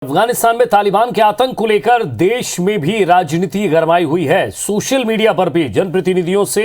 अफगानिस्तान में तालिबान के आतंक को लेकर देश में भी राजनीति गरमाई हुई है। सोशल मीडिया पर भी जनप्रतिनिधियों से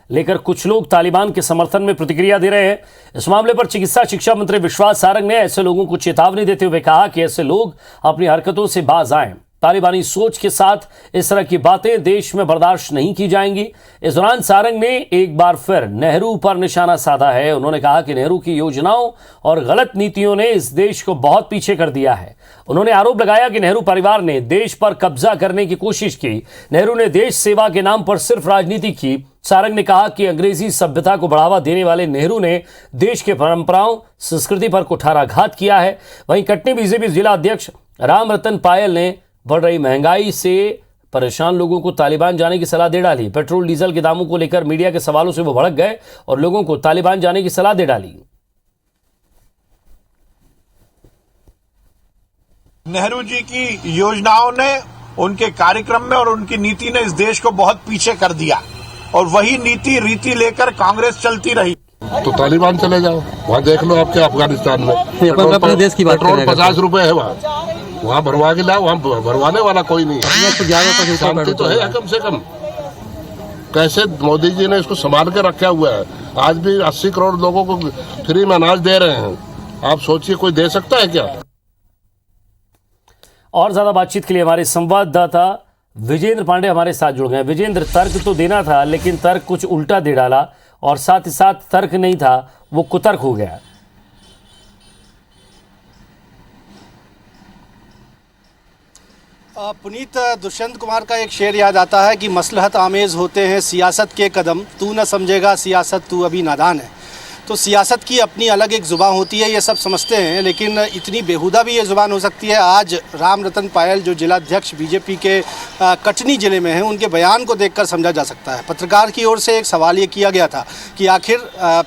लेकर कुछ लोग तालिबान के समर्थन में प्रतिक्रिया दे रहे हैं। इस मामले पर चिकित्सा शिक्षा मंत्री विश्वास सारंग ने ऐसे लोगों को चेतावनी देते हुए कहा कि ऐसे लोग अपनी हरकतों से बाज आएं। तालिबानी सोच के साथ इस तरह की बातें देश में बर्दाश्त नहीं की जाएंगी। इस दौरान सारंग ने एक बार फिर नेहरू पर निशाना साधा है। उन्होंने कहा कि नेहरू की योजनाओं और गलत नीतियों ने इस देश को बहुत पीछे कर दिया है। उन्होंने आरोप लगाया कि नेहरू परिवार ने देश पर कब्जा करने की कोशिश की। नेहरू ने देश सेवा के नाम पर सिर्फ राजनीति की। सारंग ने कहा कि अंग्रेजी सभ्यता को बढ़ावा देने वाले नेहरू ने देश के परंपराओं संस्कृति पर कुठाराघात किया है। वहीं कटनी बीजेपी जिला अध्यक्ष राम रतन पायल ने बढ़ रही महंगाई से परेशान लोगों को तालिबान जाने की सलाह दे डाली। पेट्रोल डीजल के दामों को लेकर मीडिया के सवालों से वो भड़क गए और लोगों को तालिबान जाने की सलाह दे डाली। नेहरू जी की योजनाओं ने, उनके कार्यक्रम में और उनकी नीति ने इस देश को बहुत पीछे कर दिया और वही नीति रीति लेकर कांग्रेस चलती रही। तो तालिबान चले जाओ, वहाँ देख लो आपके अफगानिस्तान में अपने देश की बात पेट्रोल 50 रुपए है वहाँ भरवा के लाओ। वहाँ भरवाने वाला कोई नहीं है। शांति तो है कम से कम। कैसे मोदी जी ने इसको संभाल के रखा हुआ है। आज भी 80 करोड़ लोगों को फ्री में अनाज दे रहे हैं। आप सोचिए कोई दे सकता है क्या? और ज्यादा बातचीत के लिए हमारे संवाददाता विजेंद्र पांडे हमारे साथ जुड़ गए। विजेंद्र, तर्क तो देना था लेकिन तर्क कुछ उल्टा दे डाला और साथ ही साथ तर्क नहीं था, वो कुतर्क हो गया। पुनीत, दुष्यंत कुमार का एक शेर याद आता है कि मसलहत आमेज होते हैं सियासत के कदम, तू न समझेगा सियासत तू अभी नादान है। तो सियासत की अपनी अलग एक ज़ुबान होती है, ये सब समझते हैं, लेकिन इतनी बेहुदा भी ये ज़ुबान हो सकती है। आज राम रतन पायल जो जिलाध्यक्ष बीजेपी के कटनी ज़िले में हैं, उनके बयान को देखकर समझा जा सकता है। पत्रकार की ओर से एक सवाल ये किया गया था कि आखिर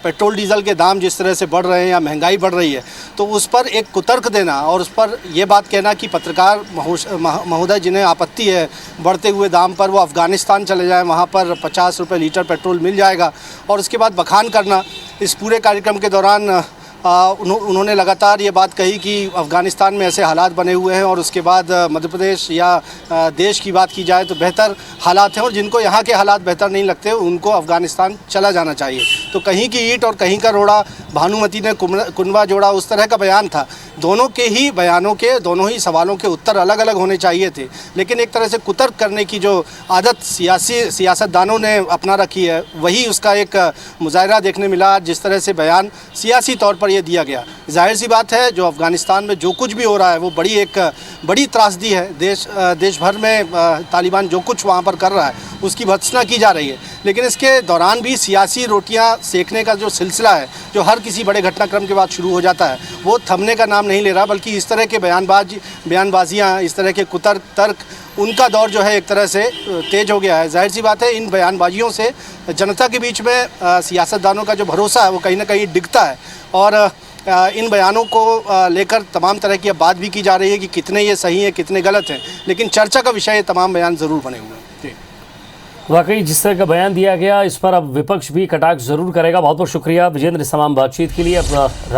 पेट्रोल डीजल के दाम जिस तरह से बढ़ रहे हैं या महंगाई बढ़ रही है, तो उस पर एक कुतर्क देना और उस पर यह बात कहना कि पत्रकार महोदय जिन्हें आपत्ति है बढ़ते हुए दाम पर, वो अफ़गानिस्तान चले जाएँ, वहाँ पर 50 रुपये लीटर पेट्रोल मिल जाएगा, और उसके बाद बखान करना। इस पूरे कार्यक्रम के दौरान उन्होंने लगातार ये बात कही कि अफ़गानिस्तान में ऐसे हालात बने हुए हैं और उसके बाद मध्य प्रदेश या देश की बात की जाए तो बेहतर हालात हैं, और जिनको यहाँ के हालात बेहतर नहीं लगते उनको अफ़गानिस्तान चला जाना चाहिए। तो कहीं की ईंट और कहीं का रोड़ा, भानुमति ने कुनवा जोड़ा, उस तरह का बयान था। दोनों के ही बयानों के, दोनों ही सवालों के उत्तर अलग अलग होने चाहिए थे, लेकिन एक तरह से कुतर्क करने की जो आदत सियासतदानों ने अपना रखी है, वही उसका एक मुजाहरा देखने मिला। जिस तरह से बयान सियासी तौर पर यह दिया गया, जाहिर सी बात है जो अफ़गानिस्तान में जो कुछ भी हो रहा है वो बड़ी त्रासदी है। देश भर में तालिबान जो कुछ वहाँ पर कर रहा है उसकी भर्त्सना की जा रही है, लेकिन इसके दौरान भी सियासी रोटियां सेकने का जो सिलसिला है, जो हर किसी बड़े घटनाक्रम के बाद शुरू हो जाता है, वो थमने का नाम नहीं ले रहा, बल्कि इस तरह के बयानबाजियाँ, इस तरह के कुतर्क तर्क, उनका दौर जो है एक तरह से तेज हो गया है। जाहिर सी बात है इन बयानबाजियों से जनता के बीच में सियासतदानों का जो भरोसा है वो कहीं ना कहीं डिगता है, और इन बयानों को लेकर तमाम तरह की अब बात भी की जा रही है कि कितने ये सही हैं, कितने गलत हैं, लेकिन चर्चा का विषय ये तमाम बयान ज़रूर बने हुए हैं। वाकई जिस तरह का बयान दिया गया, इस पर अब विपक्ष भी कटाक्ष जरूर करेगा। बहुत बहुत शुक्रिया विजेंद्र इस तमाम बातचीत के लिए। अब